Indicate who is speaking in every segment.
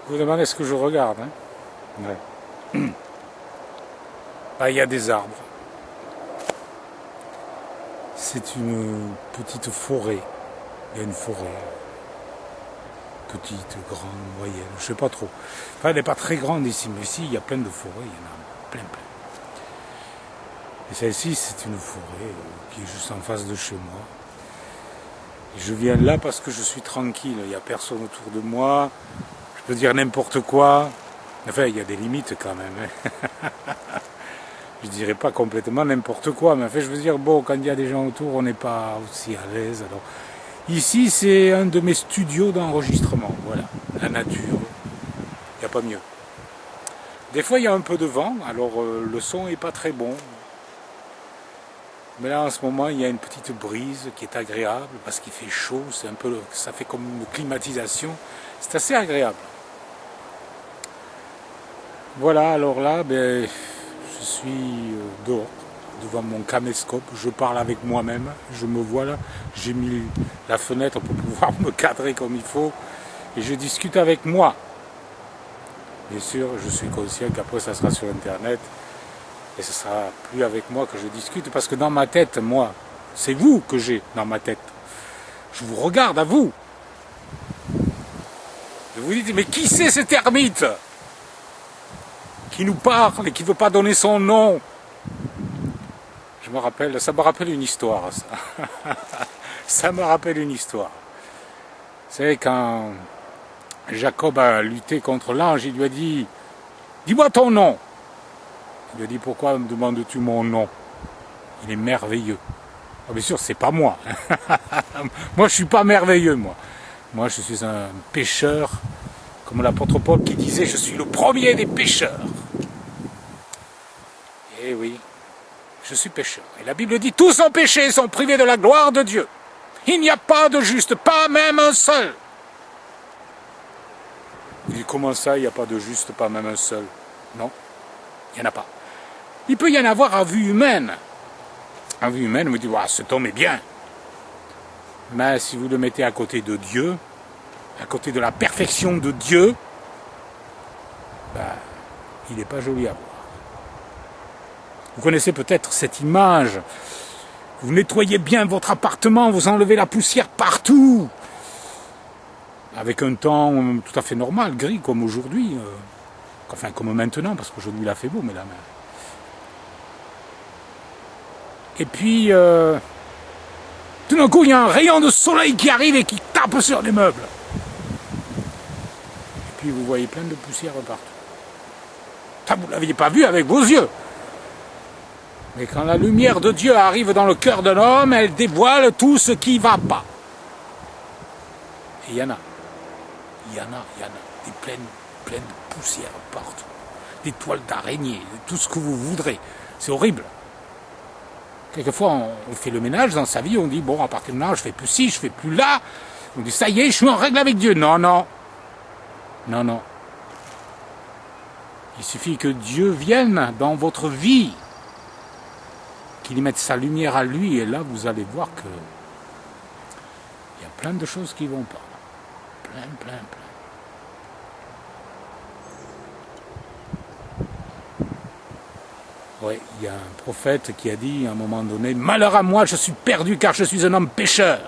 Speaker 1: Vous vous demandez ce que je regarde, hein? Ouais. Ah, il y a des arbres. C'est une petite forêt. Il y a une forêt. Petite, grande, moyenne, je sais pas trop. Enfin, elle n'est pas très grande ici, mais ici, il y a plein de forêts. Il y en a plein. Et celle-ci, c'est une forêt qui est juste en face de chez moi. Et je viens là parce que je suis tranquille. Il n'y a personne autour de moi. Je peux dire n'importe quoi. Enfin, il y a des limites quand même. Je dirais pas complètement n'importe quoi, mais enfin, je veux dire, bon, quand il y a des gens autour, on n'est pas aussi à l'aise. Alors, ici, c'est un de mes studios d'enregistrement. Voilà, la nature. Il n'y a pas mieux. Des fois, il y a un peu de vent, alors le son n'est pas très bon. Mais là, en ce moment, il y a une petite brise qui est agréable parce qu'il fait chaud. C'est un peu, ça fait comme une climatisation. C'est assez agréable. Voilà, alors là, ben, je suis dehors, devant mon caméscope. Je parle avec moi-même. Je me vois là. J'ai mis la fenêtre pour pouvoir me cadrer comme il faut. Et je discute avec moi. Bien sûr, je suis conscient qu'après, ça sera sur Internet. Et ce sera plus avec moi que je discute. Parce que dans ma tête, moi, c'est vous que j'ai dans ma tête. Je vous regarde à vous. Et vous dites, mais qui c'est cet ermite qui nous parle et qui ne veut pas donner son nom? Je me rappelle, ça me rappelle une histoire, ça. Ça me rappelle une histoire. C'est quand Jacob a lutté contre l'ange, il lui a dit, dis-moi ton nom. Il lui a dit, pourquoi me demandes-tu mon nom? Il est merveilleux. Ah, bien sûr, c'est pas moi. Moi, je suis pas merveilleux, moi. Moi, je suis un pécheur, comme l'apôtre Paul qui disait, je suis le premier des pécheurs. Eh oui, je suis pécheur. Et la Bible dit, tous ont péché et sont privés de la gloire de Dieu. Il n'y a pas de juste, pas même un seul. Il dit, comment ça, il n'y a pas de juste, pas même un seul? Non, il n'y en a pas. Il peut y en avoir à vue humaine. À vue humaine, on me dit, wow, cet homme est bien. Mais si vous le mettez à côté de Dieu, à côté de la perfection de Dieu, ben, il n'est pas joli à voir. Vous connaissez peut-être cette image. Vous nettoyez bien votre appartement, vous enlevez la poussière partout. Avec un temps tout à fait normal, gris, comme aujourd'hui. Enfin, comme maintenant, parce qu'aujourd'hui il a fait beau, mais là. Et puis, tout d'un coup, il y a un rayon de soleil qui arrive et qui tape sur les meubles. Et puis, vous voyez plein de poussière partout. Ça, vous ne l'aviez pas vu avec vos yeux. Mais quand la lumière de Dieu arrive dans le cœur d'un homme, elle dévoile tout ce qui ne va pas. Et il y en a. Des pleines de poussière partout. Des toiles d'araignée, tout ce que vous voudrez. C'est horrible. Quelquefois, on fait le ménage dans sa vie, on dit, bon, à partir de maintenant, je fais plus ci, je fais plus là. On dit, ça y est, je suis en règle avec Dieu. Non. Il suffit que Dieu vienne dans votre vie, qu'il y mette sa lumière à lui, et là, vous allez voir que il y a plein de choses qui ne vont pas. Plein. Oui, il y a un prophète qui a dit à un moment donné, « Malheur à moi, je suis perdu car je suis un homme pécheur. »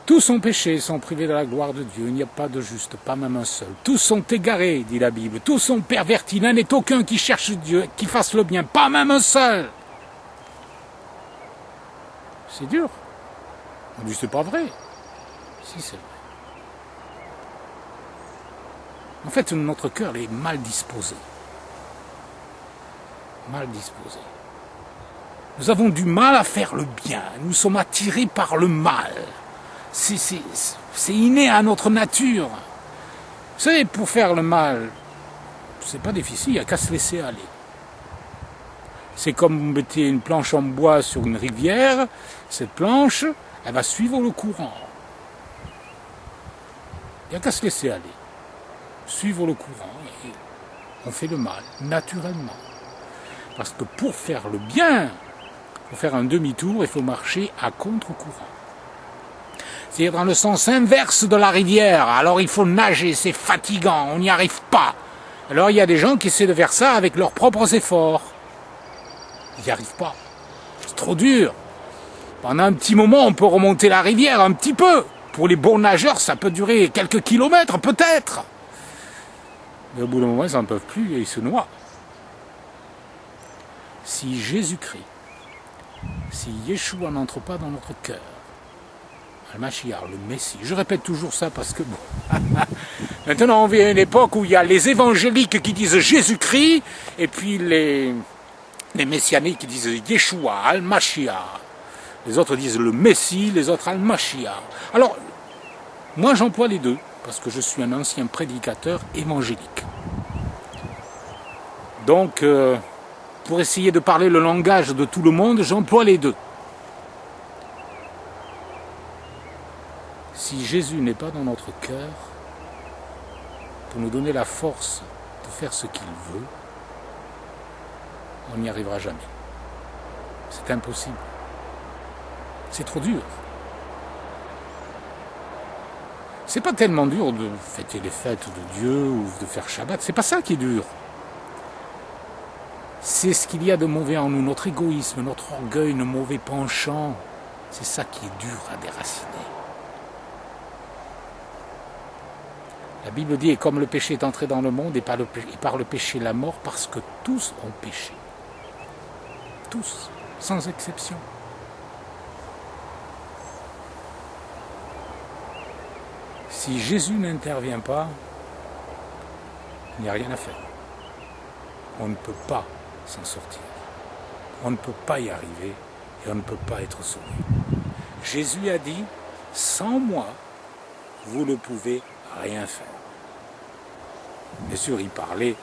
Speaker 1: Tous sont péchés, sont privés de la gloire de Dieu. Il n'y a pas de juste, pas même un seul. Tous sont égarés, dit la Bible. Tous sont pervertis. Il n'est aucun qui cherche Dieu, qui fasse le bien. Pas même un seul. C'est dur. On dit, c'est pas vrai. Si, c'est vrai. En fait, notre cœur est mal disposé. Mal disposé. Nous avons du mal à faire le bien. Nous sommes attirés par le mal. C'est inné à notre nature. Vous savez, pour faire le mal, c'est pas difficile, il n'y a qu'à se laisser aller. C'est comme vous mettez une planche en bois sur une rivière, cette planche, elle va suivre le courant. Il n'y a qu'à se laisser aller. Suivre le courant, et on fait le mal, naturellement. Parce que pour faire le bien, Pour faire un demi-tour, il faut marcher à contre-courant. C'est-à-dire dans le sens inverse de la rivière. Alors il faut nager, c'est fatigant, on n'y arrive pas. Alors il y a des gens qui essaient de faire ça avec leurs propres efforts. Ils n'y arrivent pas. C'est trop dur. Pendant un petit moment, on peut remonter la rivière un petit peu. Pour les bons nageurs, ça peut durer quelques kilomètres, peut-être. Mais au bout d'un moment, ils n'en peuvent plus et ils se noient. Si Jésus-Christ, si Yeshua n'entre pas dans notre cœur, le Mashiach, le Messie, je répète toujours ça parce que bon, maintenant on vit à une époque où il y a les évangéliques qui disent Jésus-Christ et puis les messianiques qui disent Yeshua, Al-Mashiach. Les autres disent le Messie, les autres Al-Mashiach. Alors, moi j'emploie les deux parce que je suis un ancien prédicateur évangélique. Donc, pour essayer de parler le langage de tout le monde, j'emploie les deux. Si Jésus n'est pas dans notre cœur, pour nous donner la force de faire ce qu'il veut, on n'y arrivera jamais. C'est impossible. C'est trop dur. C'est pas tellement dur de fêter les fêtes de Dieu ou de faire Shabbat, c'est pas ça qui est dur. C'est ce qu'il y a de mauvais en nous, notre égoïsme, notre orgueil, nos mauvais penchants. C'est ça qui est dur à déraciner. La Bible dit, et comme le péché est entré dans le monde, et par le péché la mort, parce que tous ont péché. Tous, sans exception. Si Jésus n'intervient pas, il n'y a rien à faire. On ne peut pas s'en sortir. On ne peut pas y arriver et on ne peut pas être sauvé. Jésus a dit, sans moi, vous ne pouvez rien faire. Bien sûr, il parlait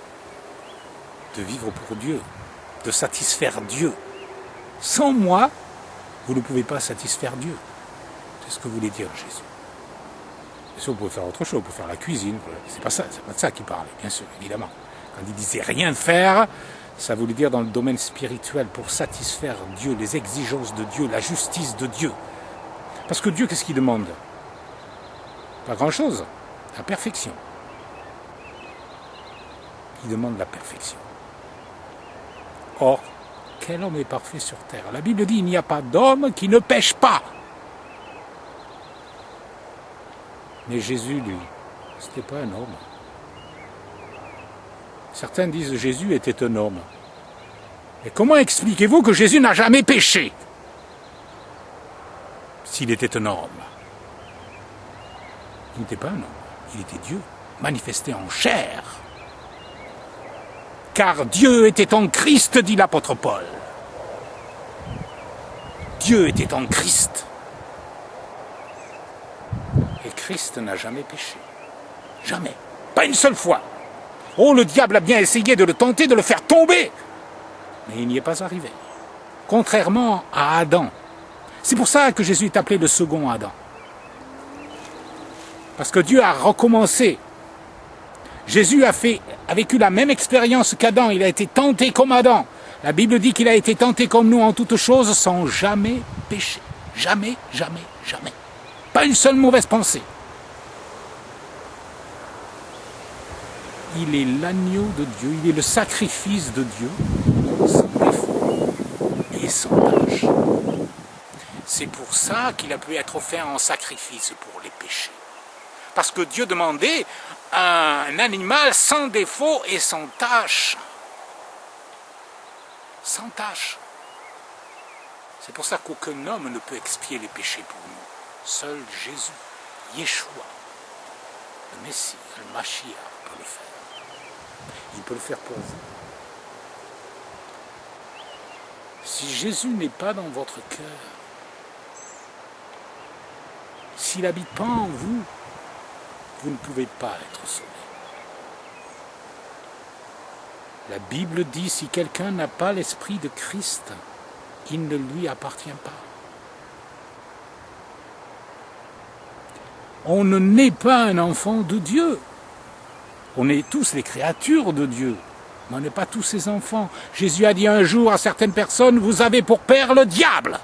Speaker 1: de vivre pour Dieu, de satisfaire Dieu. Sans moi, vous ne pouvez pas satisfaire Dieu. C'est ce que voulait dire Jésus. Bien sûr, vous pouvez faire autre chose, vous pouvez faire la cuisine. C'est pas de ça qu'il parlait, bien sûr, évidemment. Quand il disait rien faire, ça voulait dire dans le domaine spirituel, pour satisfaire Dieu, les exigences de Dieu, la justice de Dieu. Parce que Dieu, qu'est-ce qu'il demande? Pas grand-chose, la perfection. Il demande la perfection. Or, quel homme est parfait sur terre? La Bible dit, il n'y a pas d'homme qui ne pêche pas. Mais Jésus, lui, c'était pas un homme. Certains disent que Jésus était un homme. Et comment expliquez-vous que Jésus n'a jamais péché s'il était un homme? Il n'était pas un homme, il était Dieu, manifesté en chair. Car Dieu était en Christ, dit l'apôtre Paul. Dieu était en Christ. Et Christ n'a jamais péché. Jamais. Pas une seule fois. Oh, le diable a bien essayé de le tenter, de le faire tomber. Mais il n'y est pas arrivé. Contrairement à Adam. C'est pour ça que Jésus est appelé le second Adam. Parce que Dieu a recommencé. Jésus a vécu la même expérience qu'Adam. Il a été tenté comme Adam. La Bible dit qu'il a été tenté comme nous en toutes choses sans jamais pécher. Jamais, jamais, jamais. Pas une seule mauvaise pensée. Il est l'agneau de Dieu, il est le sacrifice de Dieu, sans défaut et sans tâche. C'est pour ça qu'il a pu être offert en sacrifice pour les péchés. Parce que Dieu demandait un animal sans défaut et sans tâche. Sans tâche. C'est pour ça qu'aucun homme ne peut expier les péchés pour nous. Seul Jésus, Yeshua, le Messie, le Mashiach peut le faire. Il peut le faire pour vous. Si Jésus n'est pas dans votre cœur, s'il n'habite pas en vous, vous ne pouvez pas être sauvé. La Bible dit, si quelqu'un n'a pas l'esprit de Christ, il ne lui appartient pas. On ne naît pas un enfant de Dieu. On est tous les créatures de Dieu. Mais on n'est pas tous ses enfants. Jésus a dit un jour à certaines personnes, vous avez pour père le diable.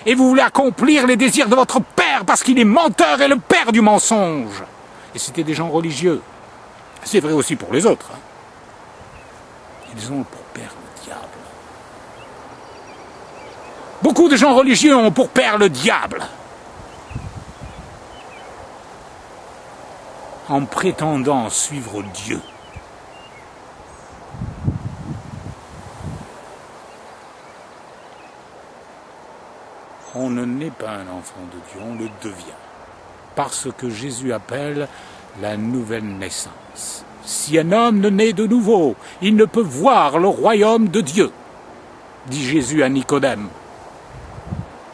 Speaker 1: Et vous voulez accomplir les désirs de votre père parce qu'il est menteur et le père du mensonge. Et c'était des gens religieux. C'est vrai aussi pour les autres. Ils ont pour père le diable. Beaucoup de gens religieux ont pour père le diable. En prétendant suivre Dieu. On ne naît pas un enfant de Dieu, on le devient. Parce que Jésus appelle la nouvelle naissance. Si un homme ne naît de nouveau, il ne peut voir le royaume de Dieu, dit Jésus à Nicodème,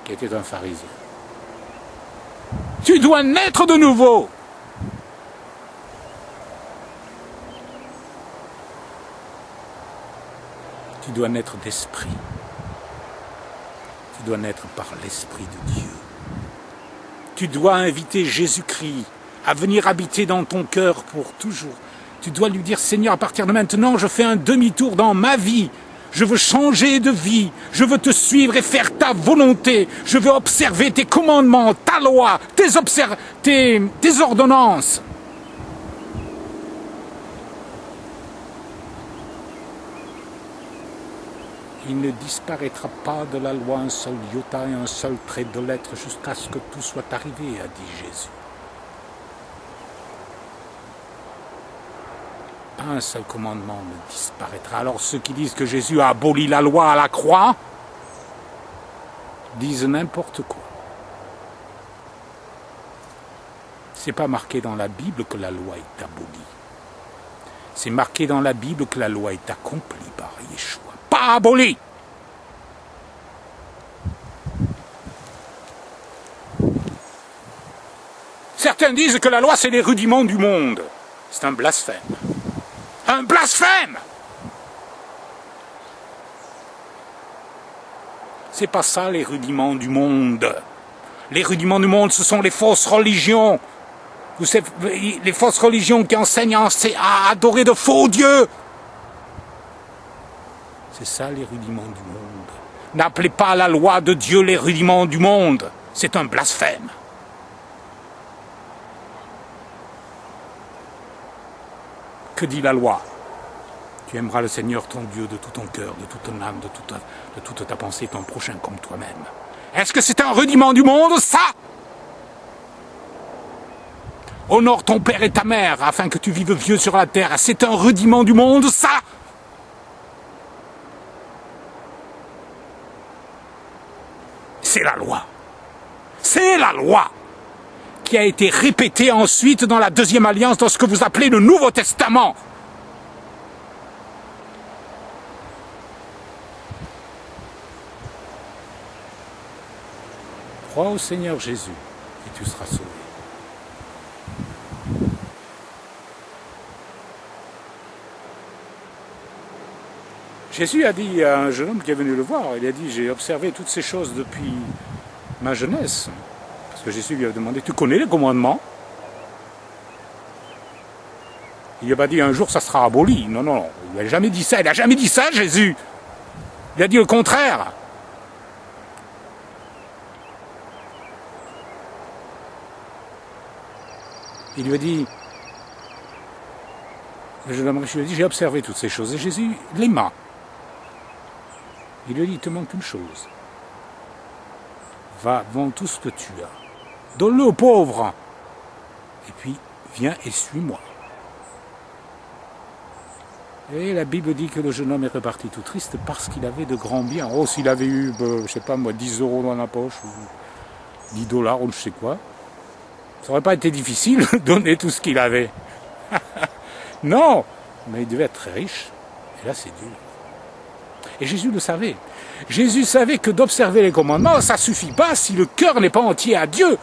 Speaker 1: qui était un pharisien. Tu dois naître de nouveau. Tu dois naître d'esprit. Tu dois naître par l'Esprit de Dieu. Tu dois inviter Jésus-Christ à venir habiter dans ton cœur pour toujours. Tu dois lui dire, Seigneur, à partir de maintenant, je fais un demi-tour dans ma vie. Je veux changer de vie. Je veux te suivre et faire ta volonté. Je veux observer tes commandements, ta loi, tes ordonnances. Il ne disparaîtra pas de la loi un seul iota et un seul trait de lettre jusqu'à ce que tout soit arrivé, a dit Jésus. Pas un seul commandement ne disparaîtra. Alors ceux qui disent que Jésus a aboli la loi à la croix disent n'importe quoi. C'est pas marqué dans la Bible que la loi est abolie. C'est marqué dans la Bible que la loi est accomplie par Yeshua. Pas aboli. Certains disent que la loi c'est les rudiments du monde. C'est un blasphème. Un blasphème! C'est pas ça les rudiments du monde. Les rudiments du monde, ce sont les fausses religions. Vous savez, les fausses religions qui enseignent à adorer de faux dieux. C'est ça les rudiments du monde. N'appelez pas la loi de Dieu les rudiments du monde. C'est un blasphème. Que dit la loi? Tu aimeras le Seigneur ton Dieu de tout ton cœur, de toute ton âme, de toute ta pensée, ton prochain comme toi-même. Est-ce que c'est un rudiment du monde, ça? Honore ton père et ta mère afin que tu vives vieux sur la terre. C'est un rudiment du monde, ça? C'est la loi. C'est la loi qui a été répétée ensuite dans la deuxième alliance, dans ce que vous appelez le Nouveau Testament. Crois au Seigneur Jésus et tu seras sauvé. Jésus a dit à un jeune homme qui est venu le voir, il a dit, j'ai observé toutes ces choses depuis ma jeunesse. Parce que Jésus lui a demandé, tu connais les commandements? Il n'a pas dit, un jour ça sera aboli. Non, non, il n'a jamais dit ça. Il n'a jamais dit ça, Jésus. Il a dit le contraire. Il lui a dit, le jeune homme riche lui a dit, j'ai observé toutes ces choses. Et Jésus l'aima. Il lui a dit, il te manque une chose. Va, vends tout ce que tu as. Donne-le aux pauvres. Et puis, viens et suis-moi. Et la Bible dit que le jeune homme est reparti tout triste parce qu'il avait de grands biens. Oh, s'il avait eu, je sais pas moi, 10 € dans la poche, ou 10 $ ou je sais quoi, ça n'aurait pas été difficile de donner tout ce qu'il avait. Non, mais il devait être très riche. Et là, c'est dur. Et Jésus le savait. Jésus savait que d'observer les commandements, ça ne suffit pas si le cœur n'est pas entier à Dieu.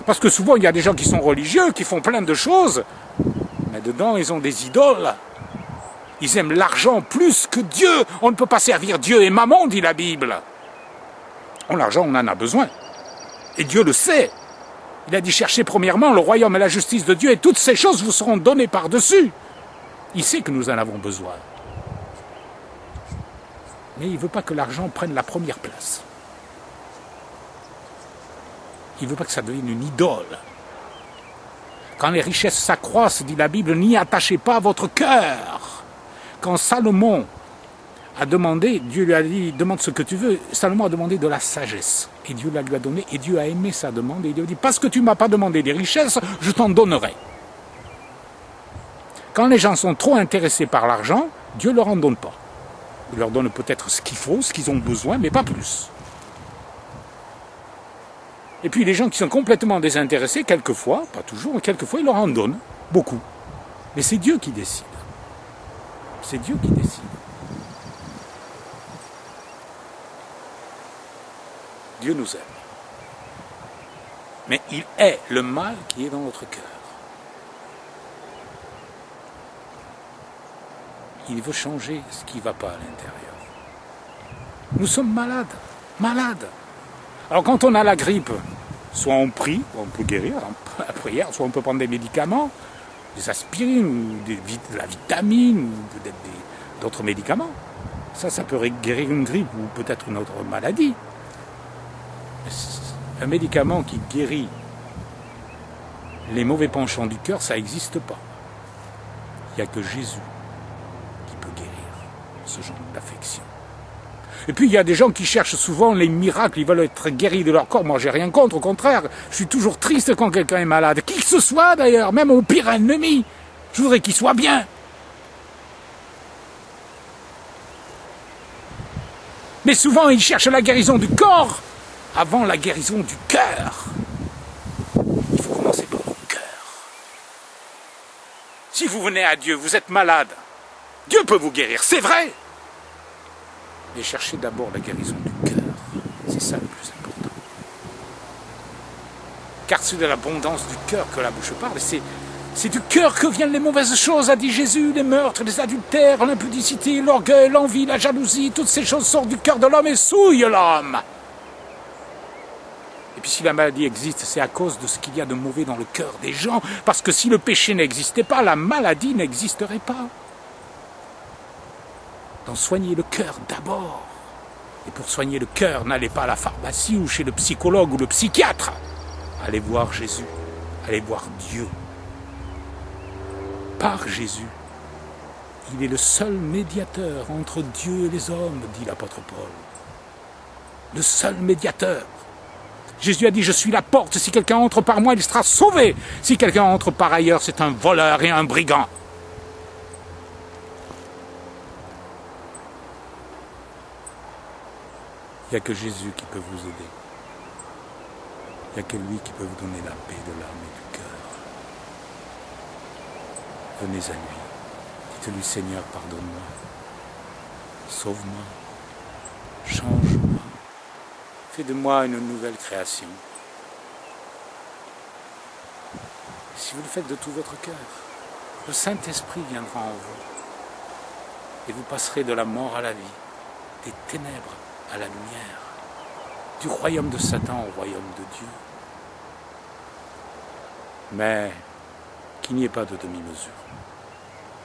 Speaker 1: Parce que souvent, il y a des gens qui sont religieux, qui font plein de choses, mais dedans, ils ont des idoles. Ils aiment l'argent plus que Dieu. On ne peut pas servir Dieu et maman, dit la Bible. L'argent, on en a besoin. Et Dieu le sait. Il a dit, cherchez premièrement le royaume et la justice de Dieu, et toutes ces choses vous seront données par-dessus. Il sait que nous en avons besoin. Mais il ne veut pas que l'argent prenne la première place. Il ne veut pas que ça devienne une idole. Quand les richesses s'accroissent, dit la Bible, n'y attachez pas votre cœur. Quand Salomon a demandé, Dieu lui a dit, demande ce que tu veux, Salomon a demandé de la sagesse. Et Dieu la lui a donné, et Dieu a aimé sa demande, et il lui a dit, parce que tu ne m'as pas demandé des richesses, je t'en donnerai. Quand les gens sont trop intéressés par l'argent, Dieu ne leur en donne pas. Il leur donne peut-être ce qu'il faut, ce qu'ils ont besoin, mais pas plus. Et puis les gens qui sont complètement désintéressés, quelquefois, pas toujours, mais quelquefois, il leur en donne beaucoup. Mais c'est Dieu qui décide. C'est Dieu qui décide. Dieu nous aime. Mais il est le mal qui est dans notre cœur. Il veut changer ce qui ne va pas à l'intérieur. Nous sommes malades, malades. Alors quand on a la grippe, soit on prie, on peut guérir la prière, soit on peut prendre des médicaments, des aspirines, ou de la vitamine, ou peut-être d'autres médicaments. Ça peut guérir une grippe ou peut-être une autre maladie. Un médicament qui guérit les mauvais penchants du cœur, ça n'existe pas. Il n'y a que Jésus qui peut guérir ce genre d'affection. Et puis il y a des gens qui cherchent souvent les miracles, ils veulent être guéris de leur corps. Moi j'ai rien contre, au contraire, je suis toujours triste quand quelqu'un est malade. Qui que ce soit d'ailleurs, même au pire ennemi, je voudrais qu'il soit bien. Mais souvent ils cherchent la guérison du corps avant la guérison du cœur. Il faut commencer par le cœur. Si vous venez à Dieu, vous êtes malade, Dieu peut vous guérir, c'est vrai. Mais cherchez d'abord la guérison du cœur. C'est ça le plus important. Car c'est de l'abondance du cœur que la bouche parle. C'est du cœur que viennent les mauvaises choses, a dit Jésus, les meurtres, les adultères, l'impudicité, l'orgueil, l'envie, la jalousie. Toutes ces choses sortent du cœur de l'homme et souillent l'homme. Et puis si la maladie existe, c'est à cause de ce qu'il y a de mauvais dans le cœur des gens. Parce que si le péché n'existait pas, la maladie n'existerait pas. Donc soignez le cœur d'abord. Et pour soigner le cœur, n'allez pas à la pharmacie ou chez le psychologue ou le psychiatre. Allez voir Jésus. Allez voir Dieu. Par Jésus, il est le seul médiateur entre Dieu et les hommes, dit l'apôtre Paul. Le seul médiateur. Jésus a dit, je suis la porte, si quelqu'un entre par moi, il sera sauvé. Si quelqu'un entre par ailleurs, c'est un voleur et un brigand. Il n'y a que Jésus qui peut vous aider. Il n'y a que lui qui peut vous donner la paix de l'âme et du cœur. Venez à lui. Dites-lui, Seigneur, pardonne-moi. Sauve-moi. Change-moi. Fais de moi une nouvelle création. Si vous le faites de tout votre cœur, le Saint-Esprit viendra en vous. Et vous passerez de la mort à la vie, des ténèbres à la lumière, du royaume de Satan au royaume de Dieu. Mais qu'il n'y ait pas de demi-mesure.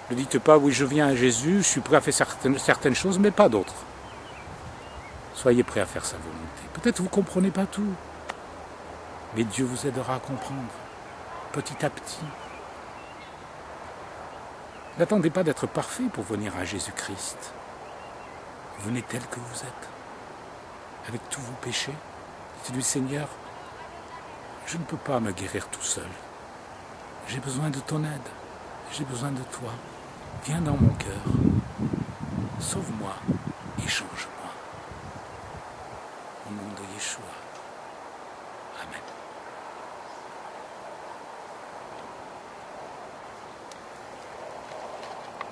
Speaker 1: Ne dites pas, oui, je viens à Jésus, je suis prêt à faire certaines choses, mais pas d'autres. Soyez prêts à faire sa volonté. Peut-être vous ne comprenez pas tout, mais Dieu vous aidera à comprendre, petit à petit. N'attendez pas d'être parfait pour venir à Jésus-Christ. Venez tel que vous êtes, avec tous vos péchés. Dites-lui, Seigneur, je ne peux pas me guérir tout seul. J'ai besoin de ton aide. J'ai besoin de toi. Viens dans mon cœur. Sauve-moi et change-moi. Au nom de Yeshua. Amen.